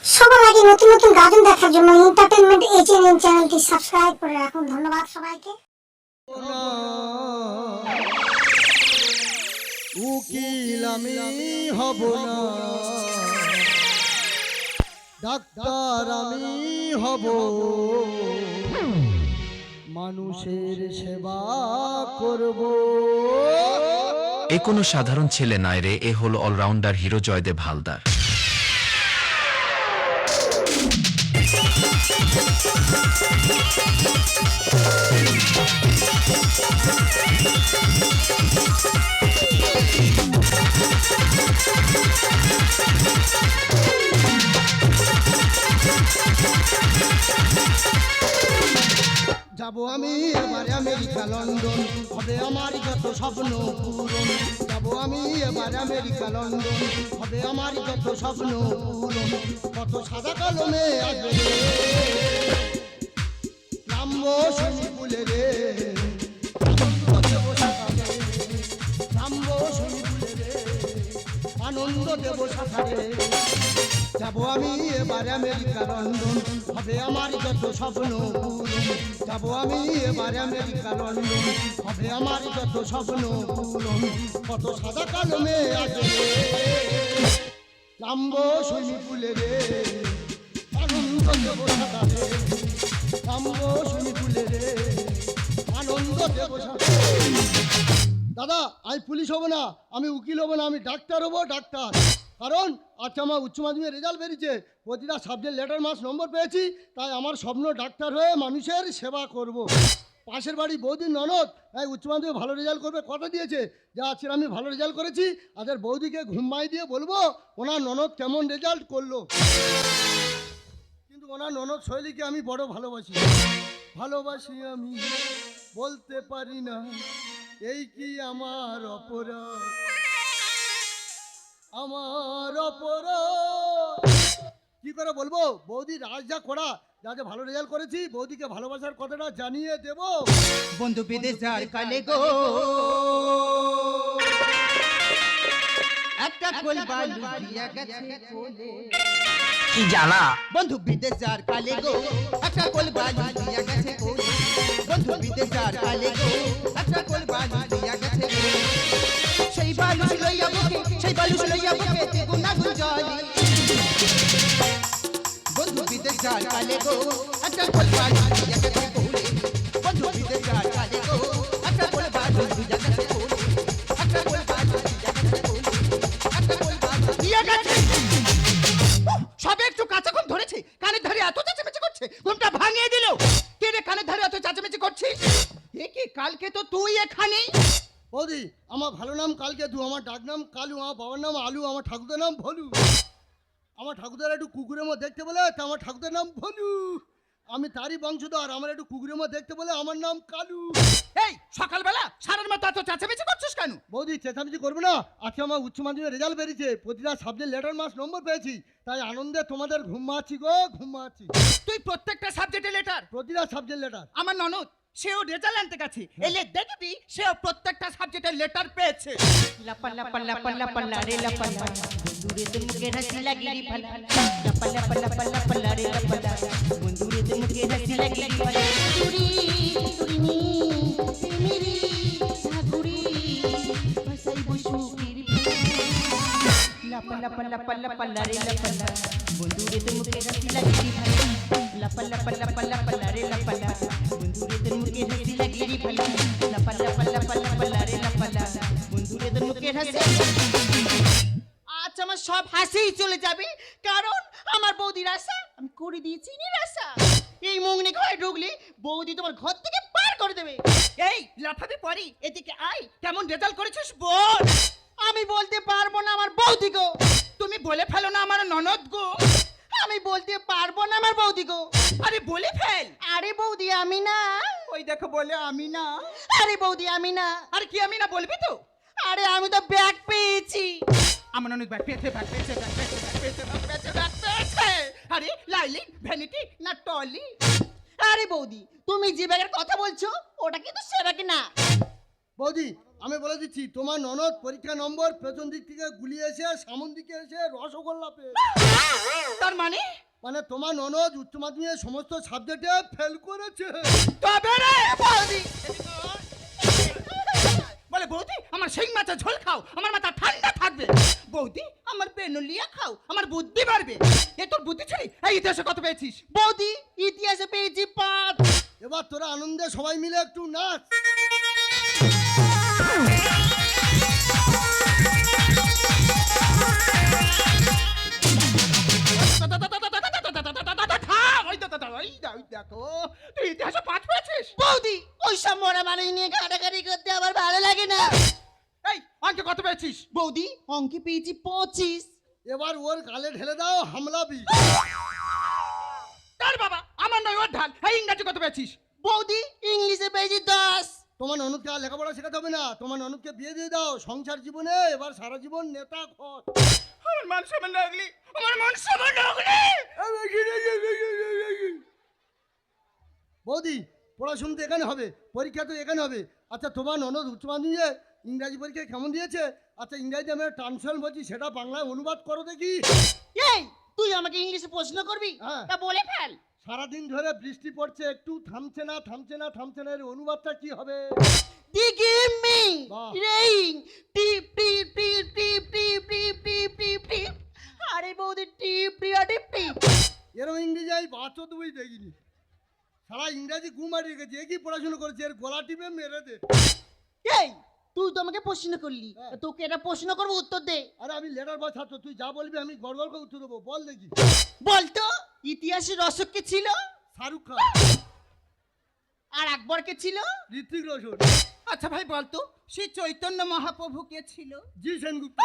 সবার আগে নতুন নতুন গাজন দেখার জন্য এন্টারটেইনমেন্ট এইচএনএন চ্যানেলটি সাবস্ক্রাইব করে রাখুন। ধন্যবাদ সবাইকে। উকিল আমি হব না, ডাক্তার আমি হব, মানুষের সেবা করব। এ কোনো সাধারণ ছেলে নয় রে, এ হলো অলরাউন্ডার হিরো জয়দেব হালদার। যাব আমি এবারে আমেরিকা লন্ডন, হবে আমার যত স্বপ্ন পূরণ। যাব আমি এবারে আমেরিকা লন্ডন, হবে আমার যত স্বপ্ন পূরণ। কত সাদা কালো মেয়ে আসবে রে, নামবো সুইমিং পুলে রে, নামবো সুইমিং পুলে রে, আনন্দ দেব সাঁতারে। যাব আমি এবারে আমেরিকা লন্ডন, হবে আমার যত স্বপ্ন পূরণ। যাব আমি এবারে আমেরিকা লন্ডন, হবে আমার যত স্বপ্ন পূরণ। কত সাদা কালো মেয়ে আছে রে, নামবো সুইমিং পুলে রে, আনন্দ দেব সাঁতারে। নামবো সুইমিং পুলে রে, আনন্দ দেব সাঁতারে। দাদা, আমি পুলিশ হব না, আমি উকিল হব না, আমি ডাক্তার হব, ডাক্তার। কারণ আজকে আমার উচ্চ মাধ্যমিকের রেজাল্ট বেরিয়েছে, প্রতিটা সাবজেক্ট লেটার মার্কস নম্বর পেয়েছি, তাই আমার স্বপ্ন ডাক্তার হয়ে মানুষের সেবা করব। পাশের বাড়ি বৌদির ননদ উচ্চ মাধ্যমিকে ভালো রেজাল্ট করবে কথা দিয়েছে, যা আজকে আমি ভালো রেজাল্ট করেছি, আজকের বৌদিকে ঘুমাই দিয়ে বলবো ওনার ননদ কেমন রেজাল্ট করলো। কিন্তু ওনার ননদ শৈলীকে আমি বড় ভালোবাসি, ভালোবাসি আমি বলতে পারি না, এই কি আমার অপরাধ, আমার অপরাধ। কি করে বলবো, বৌদি রাজ যা করা, যাতে ভালো রেজাল্ট করেছি, বৌদিকে ভালোবাসার কথাটা জানিয়ে দেব। বন্ধু বিদেশ যার কালে গো, একটা কোল বালু দিয়া গেছে কোলে। কি জানা বন্ধু বিদেশ যার কালে গো, একটা কোল বালু দিয়া গেছে কোলে। বন্ধু বিদেশ যার কালে গো, একটা কোল বালু দিয়া গেছে কোলে। সেই বালু লইয়া বুকে, সেই বালু লইয়া বুকে তে গুনা গুঞ্জলি। বন্ধু বিদেশ যার কালে গো, একটা কোল বালু দিয়া গেছে কোলে। বন্ধু বিদেশ যার কালে গো, একটা কোল বালু দিয়া গেছে কোলে। একটা কোল বালু দিয়া গেছে কোলে, একটা কোল বালু দিয়া গেছে। সবে একটু কাঁচা ঘুম ধরেছে, কানের ধারে এত চেঁচামেচি করছে, ঘুমটা ভাঙিয়ে দিল। কে রে কানের ধারে এত চেঁচামেচি করছিস? এ কি, কালকে তো তুই এখানেই। বৌদি, আমার ভালো নাম কালকে দু, আমার ডাক নাম কালু, আমার বাবার নাম আলু, আমার ঠাকুরের নাম ভলু। আমার ঠাকুরদার একটু কুকুরের মতো দেখতে বলে তা আমার ঠাকুরের নাম ভলু। আমি তারই বংশধর, আমার একটু কুকুরের মতো দেখতে বলে আমার নাম কালু। এই সকালবেলা সারার মতো এত চেঁচামেচি করছিস কেন? বৌদি, চেঁচামেচি করবো না, আজকে আমার উচ্চ মাধ্যমিকের রেজাল্ট বেরিয়েছে, প্রতিটা সাবজেক্ট লেটার মার্কস নম্বর পেয়েছি, তাই আনন্দে তোমাদের ঘুমাচ্ছি গো, ঘুমাচ্ছি। তুই প্রত্যেকটা সাবজেক্টে লেটার? প্রতিটা সাবজেক্ট লেটার। আমার ননদ সেও রেজাল্ট আনতে গেছে, এলে দেখবি সেও প্রত্যেকটা সাবজেক্টে লেটার পেয়েছে। লাপালা পালা পালা পালা রে লাপালা বন্ধুরে তুমকে হাসি লাগি ভালা লাপালা পালা পালা পালা রে লাপালা বন্ধুরে তুমকে হাসি লাগি ভালা তুরি তুরিনি মেরি সাগুরি ভাসাই বসুকির লাপালা পালা পালা পালা রে লাপালা বন্ধুরে তুমকে হাসি লাগি ভালা লাপালা পালা পালা পালা রে লাপালা বন্ধুরে তুমকে হাসি লাগি ভালা লাপালা পালা পালা পালা রে লাপালা বন্ধুরে তুমকে হাসি। আজ আমার সব হাসিই চলে যাবে, কারণ আমার বৌদির আশা আমি করে দিয়েছি নিরাশা। এই মুংনি ঘরে ঢুকলি বৌদি তোমার ঘর থেকে বার করে দেবে। এই লাফাবি পরি, এদিকে আয়, কেমন রেজাল্ট করেছিস বল। আমি বলতে পারবো না আমার বৌদি গো। তুমি বলে ফেলো না আমার ননদ গো। আমি বলতে পারবো না আমার বৌদি গো। আরে বলে ফেল। আরে বৌদি আমি না। ওই দেখো বলে আমি না। আরে বৌদি আমি না। আরে কি আমি না বলবি তো? আরে আমি তো ব্যাগ পেয়েছি। আমার ননদ ব্যাগ পেয়েছে, ব্যাগ পেয়েছে, ব্যাগ পেয়েছে, ব্যাগ পেয়েছে, ব্যাগ পেয়েছে, ব্যাগ পেয়েছে। আরে লাইলিন, ভ্যানিটি না টলি? আরে বৌদি, তুমি যে ব্যাগের কথা বলছো ওটা কিন্তু সে ব্যাগ না। বৌদি, আমি বলে দিচ্ছি, তোমার ননদ পরীক্ষা নম্বর পেছন দিক থেকে গুলিয়ে এসে সামন দিকে এসে রসগোল্লা পেয়ে। তার মানে মানে তোমার ননদ উচ্চ মাধ্যমিকের সমস্ত সাবজেক্টে ফেল করেছে। তবে রে বৌদি বলে বৌদি আমার শিং মাছের ঝোল খাও, আমার মাথা ঠান্ডা থাকবে। বৌদি আমার বেনুলিয়া খাও, আমার বুদ্ধি বাড়বে। এ তোর বুদ্ধি ছিল? এই ইতিহাসে কত পেয়েছিস? বৌদি ইতিহাসে পেয়েছি 5। এবার তোরা আনন্দে সবাই মিলে একটু নাচ। দেখো তুই ইতিহাসে 5 পেয়েছিস। বৌদি ওই সব মরা মানুষ নিয়ে ঘাটাঘাটি করতে আমার ভালো লাগে না। এই অঙ্কে কত পেয়েছিস? বৌদি অঙ্কে পেয়েছি 25। এবার ওর গালে ঢেলে দাও হামলাবি। তার বাবা আমার নয় ওর ঢাল। এই ইংরেজি কত পেয়েছিস? বৌদি ইংলিশে পেয়েছি 10। তোমার ননদকে আর লেখাপড়া শেখাতে হবে না, তোমার ননদকে বিয়ে দিয়ে দাও। সংসার জীবনে এবার সারা জীবন নেতা ঘর। আমার মান সম্মান লাগলি, আমার মান সম্মান লাগলি। বৌদি পড়াশুনো তো এখানে হবে, পরীক্ষা তো এখানে হবে। আচ্ছা তোমার ননদ উচ্চ মাধ্যমিকে ইংরাজি পরীক্ষা কেমন দিয়েছে? আচ্ছা ইংরাজি আমি ট্রান্সলেশন বলছি, সেটা বাংলায় অনুবাদ করো দেখি। এই তুই আমাকে ইংলিশে প্রশ্ন করবি? হ্যাঁ। তা বলে ফেল। সারাদিন ধরে বৃষ্টি পড়ছে, একটু থামছে না থামছে না থামছে না, এর অনুবাদটা কি হবে? Give me বাহ। rain টিপ টিপ টিপ টিপ টিপ টিপ টিপ টিপ টিপ। আরে বৌদি টিপ টিপ টিপ টিপ। এরকম ইংরেজি আমি বাচ্চা তো দেখিনি। সারা ইংরাজি ঘুমারি রেখেছে, এ কি পড়াশুনো করেছে? এর গলা টিপে মেরে দে। এই তুই তো আমাকে প্রশ্ন করলি, হ্যাঁ। তোকে এটা প্রশ্ন করবো, উত্তর দে। আরে আমি লেটার বা ছাত্র, তুই যা বলবি আমি গড়গড় করে উত্তর দেবো। বল দেখি। বলতো ইতিহাসের রসক কে ছিল? শাহরুখ খান। আর আকবর কে ছিল? ঋত্বিক রোশন। আচ্ছা ভাই বলতো সেই চৈতন্য মহাপ্রভু কে ছিল? জি সেনগুপ্ত।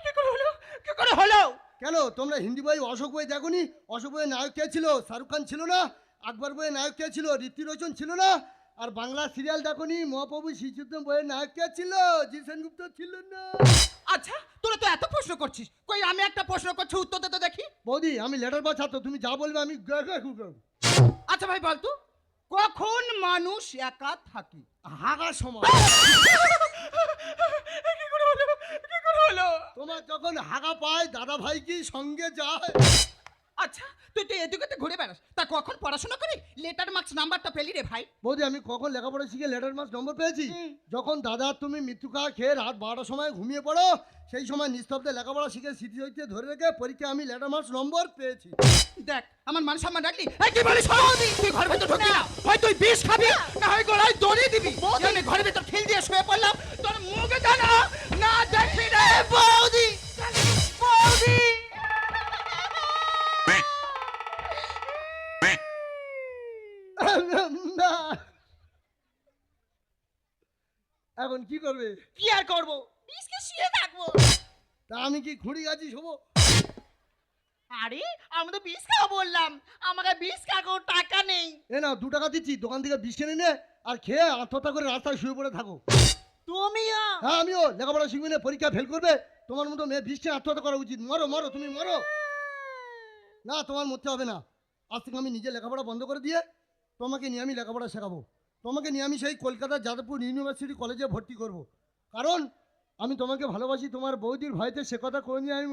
কি করে হলো? কি করে হলো? কেন তোমরা হিন্দি বই অশোক বই দেখোনি? অশোক বইয়ের নায়ক কে ছিল? শাহরুখ খান ছিল না? আকবর বইয়ের নায়ক কে ছিল? ঋত্বিক রোশন ছিল না? আর বাংলা সিরিয়াল দেখোনি? মহাপ্রভু শ্রীযুক্ত বইয়ের নায়ক কে ছিল? জি সেনগুপ্ত ছিল না? আচ্ছা তোরা তো এত প্রশ্ন করছিস, কই আমি একটা প্রশ্ন করছি, উত্তর দে তো দেখি। বৌদি আমি লেটার বা ছাত্র, তুমি যা বলবে আমি আচ্ছা ভাই বলতো কখন মানুষ একা থাকে? হাগার সময়। কি করে হলো? কি করে হলো? তোমার যখন হাগা পায় দাদা ভাই কি সঙ্গে যায়? আচ্ছা তুই তো এদিকে ঘুরে বেড়াস, তা কখন পড়াশোনা করে লেটার মার্কস নাম্বারটা পেলি রে ভাই? বৌদি আমি কখন লেখাপড়া শিখে লেটার মার্কস নম্বর পেয়েছি? যখন দাদা তুমি মৃত্যু খাওয়া খেয়ে রাত 12টার সময় ঘুমিয়ে পড়ো, সেই সময় নিস্তব্ধে লেখাপড়া শিখে স্মৃতি হইতে ধরে রেখে পরীক্ষা আমি লেটার মার্কস নম্বর পেয়েছি। দেখ আমার মান সম্মান রাখলি। এই কি বলিস? তুই ঘরের ভেতর ঢুকবি না, হয় তুই বিষ খাবি না হয় গলায় দড়ি দিবি। আমি ঘরের ভেতর খিল দিয়ে শুয়ে পড়লাম, তোর মুখে জানা না দেখবি রে বৌদি। বৌদি না এখন কি করবে? কি আর করবো, বিষকে শুয়ে থাকবো। তা আমি কি খুঁড়ি গাছি শোবো? আরে আমি তো বিষ খাওয়া বললাম, আমাকে বিষ খাওয়ার টাকা নেই। এ না 2 টাকা দিচ্ছি, দোকান থেকে বিষ কিনে নে আর খেয়ে আত্মহত্যা করে রাস্তায় শুয়ে পড়ে থাকো। তুমিও? হ্যাঁ আমিও। লেখাপড়া শিখবি না, পরীক্ষা ফেল করবে, তোমার মতো মেয়ে বিষ খেয়ে আত্মহত্যা করা উচিত। মরো মরো, তুমি মরো। না তোমার মরতে হবে না, আজ থেকে আমি নিজে লেখাপড়া বন্ধ করে দিয়ে তোমাকে নিয়ে আমি লেখাপড়া শেখাবো। তোমাকে নিয়ে আমি সেই কলকাতার যাদবপুর ইউনিভার্সিটি কলেজে ভর্তি করব। কারণ আমি তোমাকে ভালোবাসি, তোমার বৌদির ভয়তে সে কথা কোনদিন আমি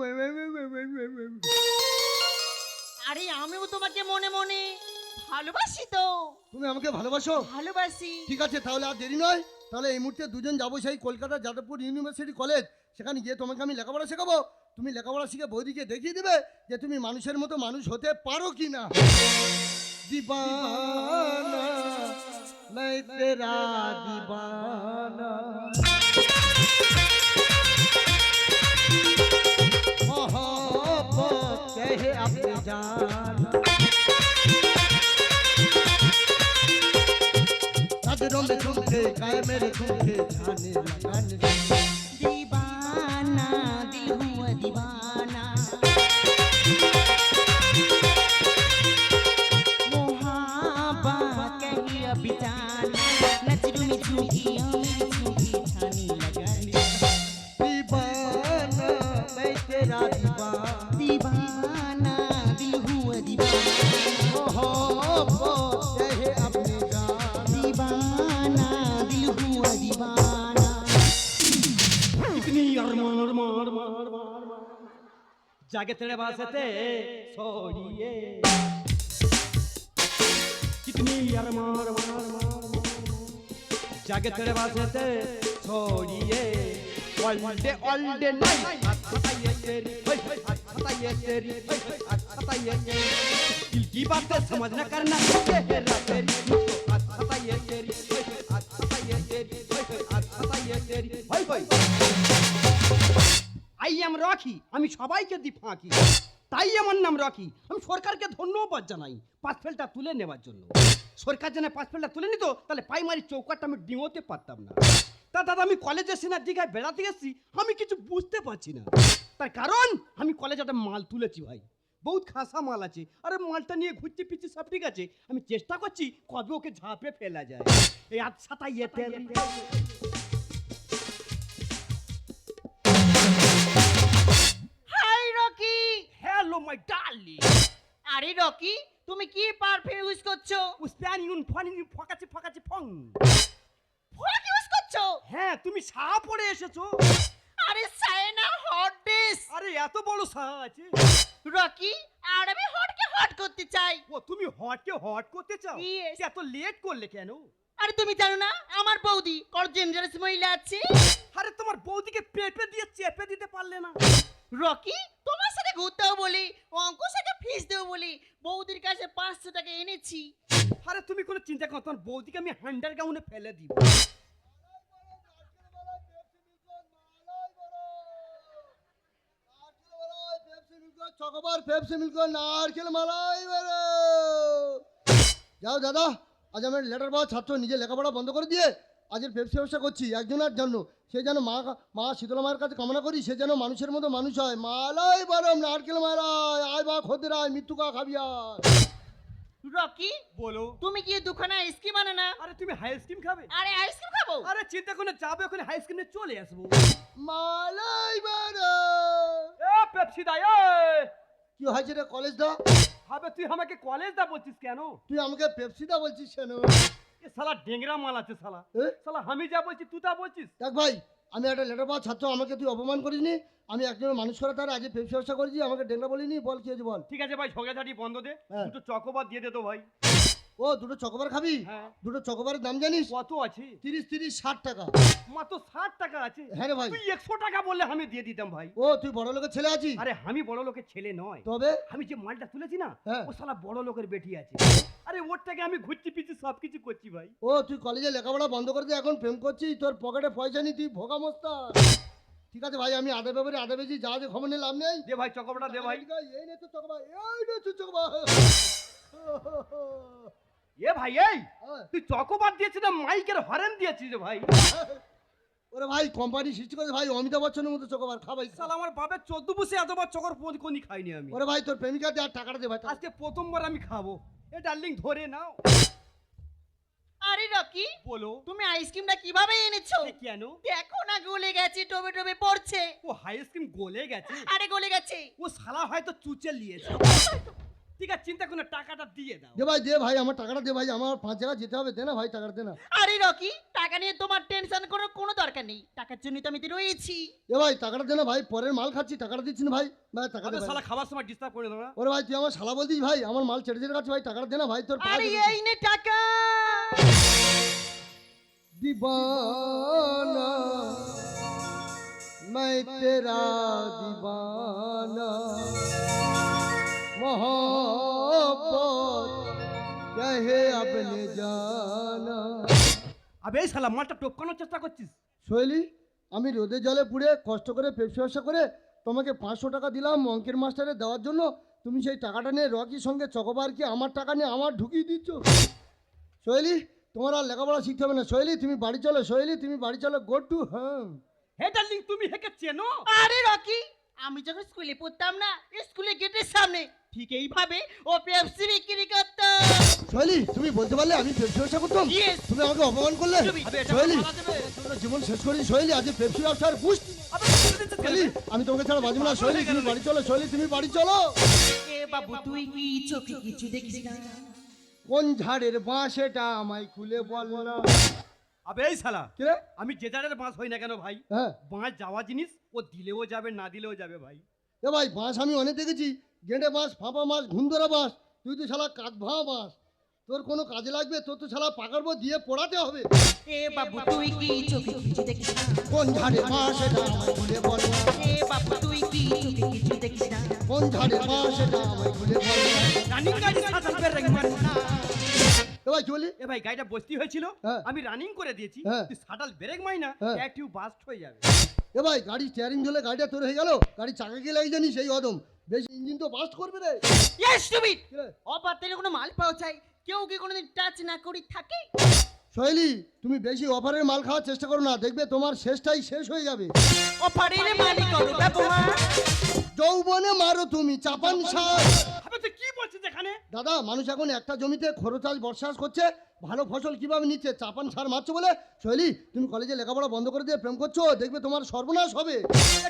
আরে আমিও তোমাকে মনে মনে ভালোবাসি তো। তুমি আমাকে ভালোবাসো? ভালোবাসি। ঠিক আছে তাহলে আর দেরি নয়, তাহলে এই মুহূর্তে দুজন যাবো সেই কলকাতার যাদবপুর ইউনিভার্সিটি কলেজ, সেখানে গিয়ে তোমাকে আমি লেখাপড়া শেখাবো। তুমি লেখাপড়া শিখে বৌদিকে দেখিয়ে দেবে যে তুমি মানুষের মতো মানুষ হতে পারো কি না। দিবানা मैं तेरा दीवाना मोहब्बत कहे अपनी जान नजरों में झुमके गाए मेरे झुमके जाने लगाने दीवाना दिल हुआ दीवाना मोहब्बत कही अभी जाना नजरों में झुमकी मेरी झुमकी छानी लगाने दीवाना मैं तेरा दीवाना दीवाना दिल हुआ दीवाना मोहब्बत कहे अपनी जान दीवाना दिल हुआ दीवाना जागे तेरे वास्ते सोइए कितनी यार मार मार मार जागे तेरे वास्ते सोइए ऑल डे नाइट बताइए तेरी बताइए तेरी बताइए तेरी दिल की बातें समझ न करना चेहरा तेरी बताइए तेरी बताइए तेरी बताइए तेरी होय होय আই এম রকি আমি সবাইকে দি ফাঁকি তাই আমার নাম রকি আমি সরকারকে ধন্যবাদ জানাই পাঁচ ফেলটা তুলে নেওয়ার জন্য সরকার যেন পাঁচ ফেলটা তুলে নিত তাহলে প্রাইমারি চৌকাটটা আমি ডিঙোতে পারতাম না তা দাদা আমি কলেজে সিনার দিঘায় বেড়াতে গেছি আমি কিছু বুঝতে পারছি না তার কারণ আমি কলেজে একটা মাল তুলেছি ভাই বহুত খাসা মাল আছে আরে মালটা নিয়ে ঘুরতে পিছিয়ে সব ঠিক আছে আমি চেষ্টা করছি কবে ওকে ঝাঁপে ফেলা যায় এই আচ্ছাটা ইয়েতে hi Rocky. Hello my darling আরে রকি তুমি কি পারফিউম ইউজ করছো? উস্তান ইউন ফানি ফকাচি ফকাচি ফং ফোন ইউজ করছো? হ্যাঁ তুমি সা পড়ে এসেছো আরে সাইনা হট ডিস। আরে এত বড় সা আছে রকি আর আমি হটকে হট করতে চাই। ও তুমি হটকে হট করতে চাও Yes. এত লেট করলে কেন আরে তুমি জানো না আমার বৌদি কত জেনারেস মহিলা আছে। আরে তোমার বৌদিকে পেপে দিয়ে চেপে দিতে পারলে না রকি তোমার সাথে ঘুরতেও বলি অঙ্কুর সাথে ফিস দেবো বলি বৌদির কাছে 500 টাকা এনেছি। আরে তুমি কোনো চিন্তা করো তোমার বৌদিকে আমি হান্ডার গাউনে ফেলে দিব চকোবার পেপসি মিল্ক নারকেল মালাই বেরো যাও দাদা আজ আমি লেটার পাওয়া ছাত্র নিজে লেখাপড়া বন্ধ করে দিয়ে আজের পেপসি ব্যবসা করছি একজনের জন্য সে যেন মা শীতলা মায়ের কাছে কামনা করি সে যেন মানুষের মতো মানুষ হয় মালাই বারম নারকেল মারায় আয় বা খদ্দের আয় মৃত্যু কা খাবিয়ার রকি বলো তুমি কি দুখানা আইসক্রিম আনো না? আরে তুমি আইসক্রিম খাবে আরে আইসক্রিম খাবো? আরে চিন্তা করে যাবে ওখানে আইসক্রিম নিয়ে চলে আসবো মালাই বারো এ পেপসি দা এ কি হয়েছে রে কলেজ দা হবে তুই আমাকে কলেজ দা বলছিস কেন তুই আমাকে পেপসি দা বলছিস কেন এ শালা ডেংরা মাল আছে শালা এ? শালা আমি যা বলছি তুই তা বলছিস দেখ ভাই আমি একটা লেটার পাওয়া ছাত্র আমাকে তুই অপমান করিসনি আমি একজন মানুষ করা তার আজ পেপসি ব্যবসা করেছি আমাকে ডেঙ্গা বলিনি বল কি হয়েছে বল ঠিক আছে ভাই ঝগড়াঝাটি বন্ধ দে হ্যাঁ। দুটো চকোবার দিয়ে দে তো ভাই ও দুটো চকোবার খাবি হ্যাঁ। দুটো চকোবারের দাম জানিস কত আছে 30-60 টাকা মাত্র 60 টাকা আছে হ্যাঁ রে ভাই তুই 100 টাকা বললে আমি দিয়ে দিতাম ভাই ও তুই বড় লোকের ছেলে আছিস আরে আমি বড় লোকের ছেলে নয় তবে আমি যে মালটা তুলেছি না হ্যাঁ। ও শালা বড় লোকের বেটি আছে আরে ওর থেকে আমি ঘুরছি পিছি সব কিছু করছি ভাই ও তুই কলেজে লেখাপড়া বন্ধ করে দিয়ে এখন প্রেম করছিস তোর পকেটে পয়সা নি তুই ভোগা মস্তা ঠিক আছে ভাই আমি আধা ব্যাপারে আধা বেশি যা যে খবর নিয়ে লাভ নেই দে ভাই চকোবারটা দে ভাই এই নে তো চকোবার এই নে তো চকোবার এ ভাই এই হ্যাঁ। তুই চকোবার দিয়েছিস না মাইকের হরেন দিয়েছিস রে ভাই ওরে ভাই কোম্পানি সৃষ্টি করে ভাই অমিতাভ বচ্চনের মতো চকোবার খা ভাই শালা আমার বাপের 14 বছরে এতবার চকর কোনি খাইনি আমি ওরে ভাই তোর প্রেমিকা দে আর টাকাটা দে ভাই আজকে প্রথমবার আমি খাবো এ ডার্লিং ধরে নাও আরে রকি বলো তুমি আইসক্রিমটা কিভাবে এনেছো? এ কেন দেখো না গলে গেছে টবে টবে পড়ছে। ও আইসক্রিম গলে গেছে আরে গলে গেছে। ও শালা হয়তো চুচে নিয়েছে ঠিক আছে চিন্তা করে টাকাটা দিয়ে দাও দে ভাই আমার টাকাটা দে ভাই আমার 5 জায়গা যেতে হবে দে না ভাই টাকাটা দে না আরে রকি টাকা নিয়ে তোমার টেনশন করার কোনো দরকার নেই টাকার জন্য তো আমি তো রয়েছি। এ ভাই টাকাটা দে না ভাই পরের মাল খাচ্ছি টাকাটা দিচ্ছি না ভাই ভাই টাকা দে আবে ভাই। শালা খাবার সময় ডিস্টার্ব করে দাও না ওরে ভাই তুই আমার শালা বলতিস ভাই আমার মাল ছেড়ে ছেড়ে খাচ্ছি ভাই টাকাটা দে না ভাই তোর আরে এই নে টাকা। दीवाना मैं तेरा दीवाना मोहब्बत कहे अपने जाना আবে এই শালা মালটা টপকানোর চেষ্টা করছিস শৈলী আমি রোদে জলে পুড়ে কষ্ট করে পেপসি ব্যবসা করে তোমাকে 500 টাকা দিলাম অঙ্কের মাস্টারে দেওয়ার জন্য তুমি সেই টাকাটা নিয়ে রকির সঙ্গে চকোবার কি আমার টাকা নিয়ে আমার ঢুকিয়ে দিচ্ছ শৈলী তোমার আর লেখাপড়া শিখতে হবে না শৈলী তুমি বাড়ি চলো শৈলী তুমি বাড়ি চলো go to home hey darling তুমি হেকে চেনো আরে রকি আমি যখন স্কুলে পড়তাম না স্কুলে গেটের সামনে ঠিক এইভাবে ও পেপসি বিক্রি করতো। শৈলী তুমি বলতে পারলে আমি পেপসি ব্যবসা করতাম Yes. তুমি আমাকে অপমান করলে আবে এটা শৈলী পালা দেবে। তোমরা জীবন শেষ করি শৈলী আজ পেপসি ব্যবসার বুঝ আবে ছেড়ে দিচ্ছিস কেন? শৈলী আমি তোমাকে ছাড়া বাঁচবো না শৈলী তুমি বাড়ি চলো শৈলী তুমি বাড়ি চলো এ বাবু তুই কি চোখে কিছু দেখিস না? কোন ঝাড়ের বাঁশ এটা আমায় খুলে বল না আবে এই শালা কে আমি যে যারের বাঁশ হই না কেন ভাই হ্যাঁ বাঁশ যাওয়া জিনিস ও দিলেও যাবে না দিলেও যাবে ভাই এ ভাই বাঁশ আমি অনেক দেখেছি, গেঁড়ে বাঁশ, ফাঁপা বাঁশ, ঘুমধরা বাঁশ, তুই তো শালা কাঠ ভাঙা বাঁশ। তোর কোনো কাজে লাগবে? তোর তো শালা পাকার পর দিয়ে পোড়াতে হবে। এ বাবু তুই কি চোখে কিছু দেখিস না? কোন ঝাড়ের বাঁশ এটা আমায় খুলে বল না। এ বাবু তুই কি চোখে কিছু দেখিস না? কোন ঝাড়ের বাঁশ এটা আমায় খুলে বল না। রানিং গাড়ি সাঁতার বেরেক মারবো না। এ ভাই চলি। এ ভাই গাড়িটা বসতি হয়েছিল, হ্যাঁ। আমি রানিং করে দিয়েছি, হ্যাঁ। তুই সাডাল ব্রেক মাই না, হ্যাঁ। একটু বাস্ট হয়ে যাবে। এ ভাই গাড়ি স্টিয়ারিং ধরে গাড়িটা তোর হয়ে গেল, গাড়ি চাকা গিয়ে লাগে জানিস এই অদম, বেশি ইঞ্জিন তো বাস্ট করবে রে। স্টুপিড! কি রে? অপার থেকে কোনো মাল পাওয়া চাই, কেউ কি কোনোদিন টাচ না করি থাকে? সোহেলি তুমি বেশি অফারের মাল খাওয়ার চেষ্টা করো না, দেখবে তোমার শেষটাই শেষ হয়ে যাবে। অপারের মালিক করো ব্যবহার। যৌবনে মারো তুমি চাপান সার। আবে তুই কি বলছিস এখানে? দাদা মানুষ এখন একটা জমিতে খরচ চাষ বর্ষাস করছে, ভালো ফসল কিভাবে নিচ্ছে? চাপান সার মারছে বলে। সোহেলি তুমি কলেজে লেখাপড়া বন্ধ করে দিয়ে প্রেম করছো, দেখবে তোমার সর্বনাশ হবে।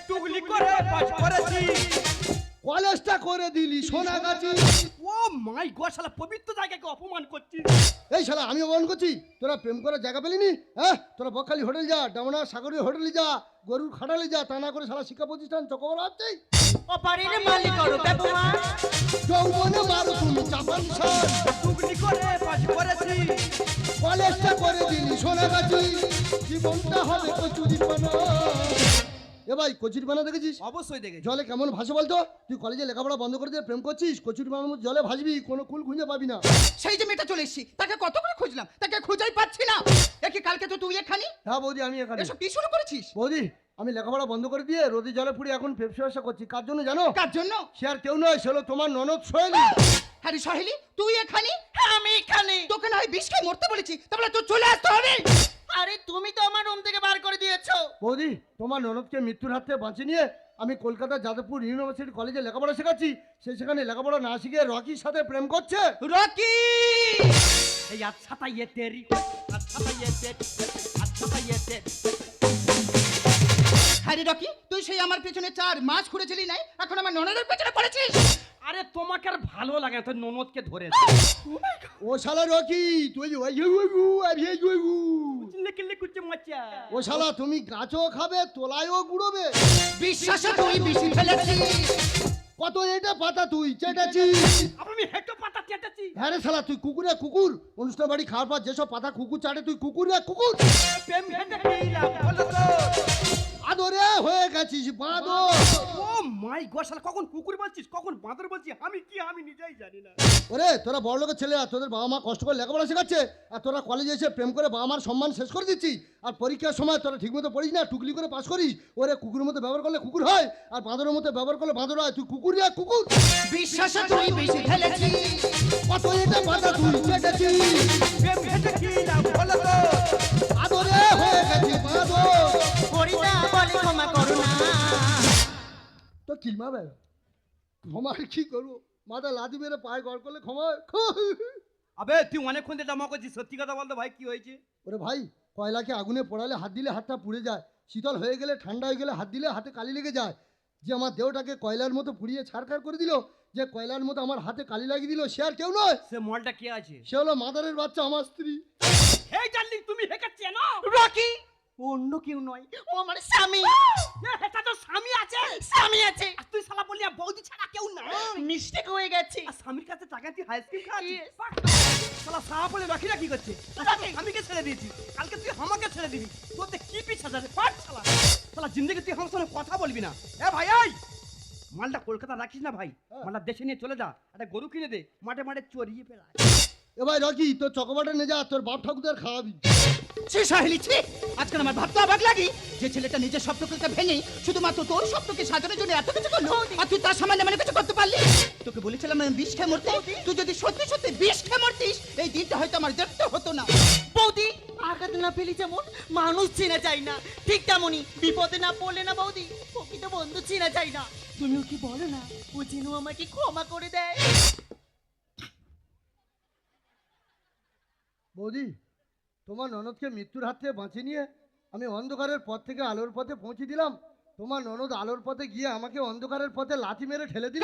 টুকলি করে পাস করেছি। কলেজটা করে দিলি সোনাগাছি। ও মাই গড, শালা পবিত্র জায়গাকে অপমান করছিস। এই শালা আমি অপমান করছি? তোরা প্রেম করার জায়গা পেলিনি? হ্যাঁ, তোরা বকখালি হোটেল যা, ডামনা সাগরী হোটেলে যা, গরুর খাটালে যা, তা না করে শালা শিক্ষা প্রতিষ্ঠান চকবর হচ্ছে। অপারের মালিক করো ব্যবহার। যৌবনে মারো তুমি চাপান সার। টুকলি করে পাস করেছি। কলেজটা করে দিলি সোনাগাছি, জীবনটা হবে কচুরি পানা। এ ভাই কচুরি পানা দেখেছিস? অবশ্যই দেখেছি। জলে কেমন ভাসে বলতো? তুই কলেজে লেখাপড়া বন্ধ করে দিয়ে প্রেম করছিস, কচুরি পানার মধ্যে জলে ভাসবি, কোনো কুল খুঁজে পাবি না। সেই যে মেয়েটা চলে এসেছি, তাকে কত করে খুঁজলাম, তাকে খুঁজেই পাচ্ছি না। দেখি কালকে তো তুই এখানি, হ্যাঁ বৌদি আমি এখানে। এসব কি শুরু করেছিস? বৌদি আমি লেখাপড়া বন্ধ করে দিয়ে রোদে জলে পুড়ে এখন পেপসি ব্যবসা করছি। কার জন্য জানো? কার জন্য? সে আর কেউ নয়, সে হলো তোমার ননদ সোহেলি। আরে সহেলি তুই এখানি? আমি এখানে। তোকে না হয় বিষ খেয়ে মরতে বলেছি, তাহলে তোর চলে আসতে হবে। আরে তুমি তো আমার রুম থেকে বার করে দিয়েছো। বৌদি তোমার ননদকে মৃত্যুর হাত থেকে বাঁচিয়ে নিয়ে আমি কলকাতা যাদবপুর ইউনিভার্সিটি কলেজে লেখাপড়া শেখাচ্ছি, সে সেখানে লেখাপড়া না শিখে রকির সাথে প্রেম করছে। রকি! এই আচ্ছা তাই এ তেরি, আচ্ছা তাই এ তেরি, আচ্ছা তাই এ তেরি। আরে রকি, তুই সেই আমার পেছনে 4 মাস ঘুরেছিলি নাই, এখন আমার ননদের পেছনে পড়েছিস। আরে তোমাকে আর ভালো লাগে না, তোর ননদকে ধরে। ও শালা রকি তুই লিখলে কুচে মাচা। ও শালা তুমি গাছও খাবে তোলায়ও গুড়োবে। বিশ্বাসে তুই বেশি ফেলেছিস। কত এটা পাতা তুই চেটাছিস। আমি হেঁটো পাতা চেটেছি। হ্যাঁ রে শালা তুই কুকুরে কুকুর, অনুষ্ঠান বাড়ি খাওয়ার পর যেসব পাতা কুকুর চাটে তুই কুকুর রে কুকুর। প্রেম হেঁটে খেলাম বলো তো। আদরে হয়ে গেছিস বাঁদর। ও মাই গড, শালা কখন কুকুর বলছিস, কখন বাঁদর বলছিস, আমি নিজেই জানি না। ওরে তোরা বড় লোকের ছেলেরা, তোদের বাবা মা কষ্ট করে লেখাপড়া শেখাচ্ছে, আর তোরা কলেজে এসে প্রেম করে বাবা মার সম্মান শেষ করে দিচ্ছি। আর পরীক্ষার সময় তোরা ঠিকমতো পড়িস না, টুকলি করে পাস করিস। ওরে কুকুরের মতো ব্যবহার করলে কুকুর হয়, আর বাঁদরের মতো ব্যবহার করলে বাঁদর হয়। তুই কুকুর রে কুকুর। বিশ্বাসে তুই বেশি ফেলেছিস। কত এটা পাতা তুই চেটেছিস। প্রেম হেঁটে খেলাম বলো তো। আদরে হয়ে গেছিস বাঁদর। করি না বলে ক্ষমা করো না। তো কিলমা বে ক্ষমার কি করবো, মাথা লাদি মেরে পায়ে গড় করলে ক্ষমা। আবে তুই অনেকক্ষণ থেকে জামা করছিস, সত্যি কথা বলতো ভাই কি হয়েছে? ওরে ভাই কয়লাকে আগুনে পোড়ালে হাত দিলে হাতটা পুড়ে যায়, শীতল হয়ে গেলে ঠান্ডা হয়ে গেলে হাত দিলে হাতে কালি লেগে যায়। যে আমার দেহটাকে কয়লার মতো পুড়িয়ে ছাড়খাড় করে দিল, যে কয়লার মতো আমার হাতে কালি লাগিয়ে দিল, সে আর কেউ নয়, সে মলটা কে আছে? সে হলো মাদারের বাচ্চা আমার স্ত্রী। হে ডার্লিং, তুমি হেকে চেনো? রকি অন্য কেউ নয়, ও আমার স্বামী। এটা তো স্বামী আছে। স্বামী আছে। আর তুই শালা বললি আর বৌদি ছাড়া কেউ না। মিস্টেক হয়ে গেছে। আর স্বামীর কাছে টাকা তুই আইসক্রিম খাচ্ছিস। Yes. শালা সাহা বলে রাখিরা কি করছে? স্বামীকে ছেড়ে দিয়েছি, কালকে তুই আমাকে ছেড়ে দিবি। তোতে কি পিছা যাবে পাট শালা। শালা জিন্দেগি তুই আমার সঙ্গে কথা বলবি না। এ ভাই এই মালটা কলকাতা রাখিস না ভাই, মালটা দেশে নিয়ে চলে যা, একটা গরু কিনে দে, মাঠে মাঠে চড়িয়ে ফেলায়। এ ভাই রকি তোর চকোবাটা নে যা, তোর বাপ ঠাকুরদের খাওয়াবি। ছি সহেলি ছি, আজকাল আমার ভাবতে অবাক লাগে যে ছেলেটা নিজের স্বপ্নকে ভেঙে শুধুমাত্র তোর স্বপ্নকে সাজানোর জন্য এত কিছু করলো, আর তুই তার সামনে মানে কিছু করতে পারলি? তোকে বলেছিলাম আমি বিষ খেয়ে মরতে, তুই যদি সত্যি সত্যি বিষ খেয়ে মরতিস এই দিনটা হয়তো আমার দেখতে হতো না। বৌদি আঘাত না পেলে যেমন মানুষ চেনা যায় না, ঠিক তেমনই বিপদে না পড়লে না বৌদি প্রকৃত বন্ধু চেনা যায় না। তুমিও কি বলো না ও যেন আমাকে ক্ষমা করে দেয়। বৌদি তোমার ননদকে মৃত্যুর হাত থেকে বাঁচিয়ে নিয়ে আমি অন্ধকারের পথ থেকে আলোর পথে পৌঁছে দিলাম, তোমার ননদ আলোর পথে গিয়ে আমাকে অন্ধকারের পথে লাথি মেরে ঠেলে দিল।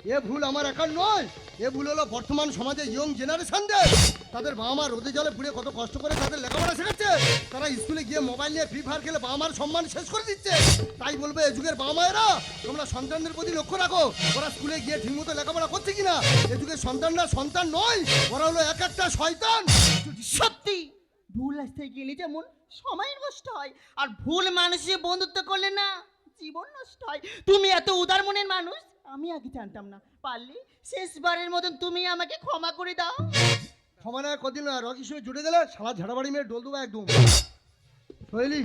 এ ভুল আমার একার নয়, এ ভুল হলো বর্তমান সমাজে ইয়ং জেনারেশনদের। তাদের বাবা মা রোদে জলে পুড়ে কত কষ্ট করে তাদের লেখাপড়া শেখাচ্ছে, তারা স্কুলে গিয়ে মোবাইল নিয়ে ফ্রি ফায়ার খেলে বাবা মার সম্মান শেষ করে দিচ্ছে। তাই বলবে এ যুগের বাবা মায়েরা তোমরা সন্তানদের প্রতি লক্ষ্য রাখো, ওরা স্কুলে গিয়ে ঠিকমতো লেখাপড়া করছে কিনা। এ যুগের সন্তানরা সন্তান নয়, ওরা হলো এক একটা শয়তান। সত্যি ভুল রাস্তায় গেলে যেমন সময় নষ্ট হয়, আর ভুল মানুষের বন্ধুত্ব করলে না জীবন নষ্ট হয়। তুমি এত উদার মনের মানুষ আমি আগে জানতাম না। পারলে শেষবারের মতন তুমি আমাকে ক্ষমা করে দাও। সমানে কদিন রকির সঙ্গে জুড়ে গেলে সারা ঝাড়াবাড়ি মেয়ে ডোল দেবো একদম। শৈলী,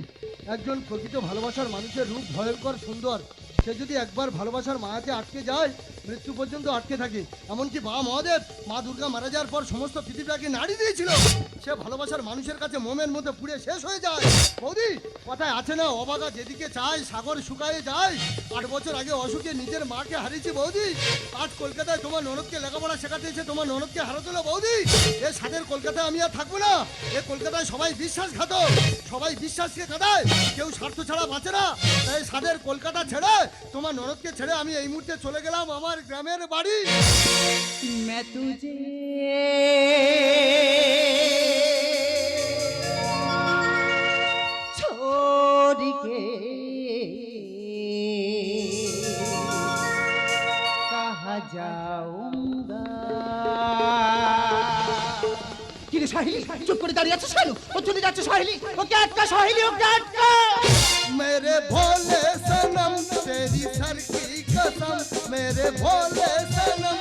একজন প্রকৃত ভালোবাসার মানুষের রূপ ভয়ঙ্কর সুন্দর। সে যদি একবার ভালোবাসার মায়াকে আটকে যায় মৃত্যু পর্যন্ত আটকে থাকে। এমনকি বাবা মহাদেব মা দুর্গা মারা যাওয়ার পর সমস্ত পৃথিবীটাকে নাড়ি দিয়েছিল। সে ভালোবাসার মানুষের কাছে মোমের মধ্যে পুড়ে শেষ হয়ে যায়। বৌদি, কথায় আছে না, অবাগা যেদিকে চায় সাগর শুকায়ে যায়। 8 বছর আগে অসুখে নিজের মাকে হারিয়েছি বৌদি। আজ কলকাতায় তোমার ননদকে লেখাপড়া শেখাতে এসে তোমার ননদকে হারাতে হলো বৌদি। এ সাদের কলকাতায় আমি আর থাকবো না। এ কলকাতায় সবাই বিশ্বাসঘাতক, সবাই বিশ্বাসকে কাঁদায়, কেউ স্বার্থ ছাড়া বাঁচে না। তাই সাদের কলকাতা ছেড়ে তোমার ননদকে ছেড়ে আমি এই মুহূর্তে চলে গেলাম আমার গ্রামের বাড়ি। मैं तुझे छोड़ के कहाँ जाऊंगा। কিরে সাহিলি, চুপ করে দাঁড়িয়ে আছিস কেন? ও চলে যাচ্ছে সাহিলি, ওকে আটকা সাহিলি, ওকে আটকা। मेरे भोले सनम तेरी सर की कसम, मेरे भोले सनम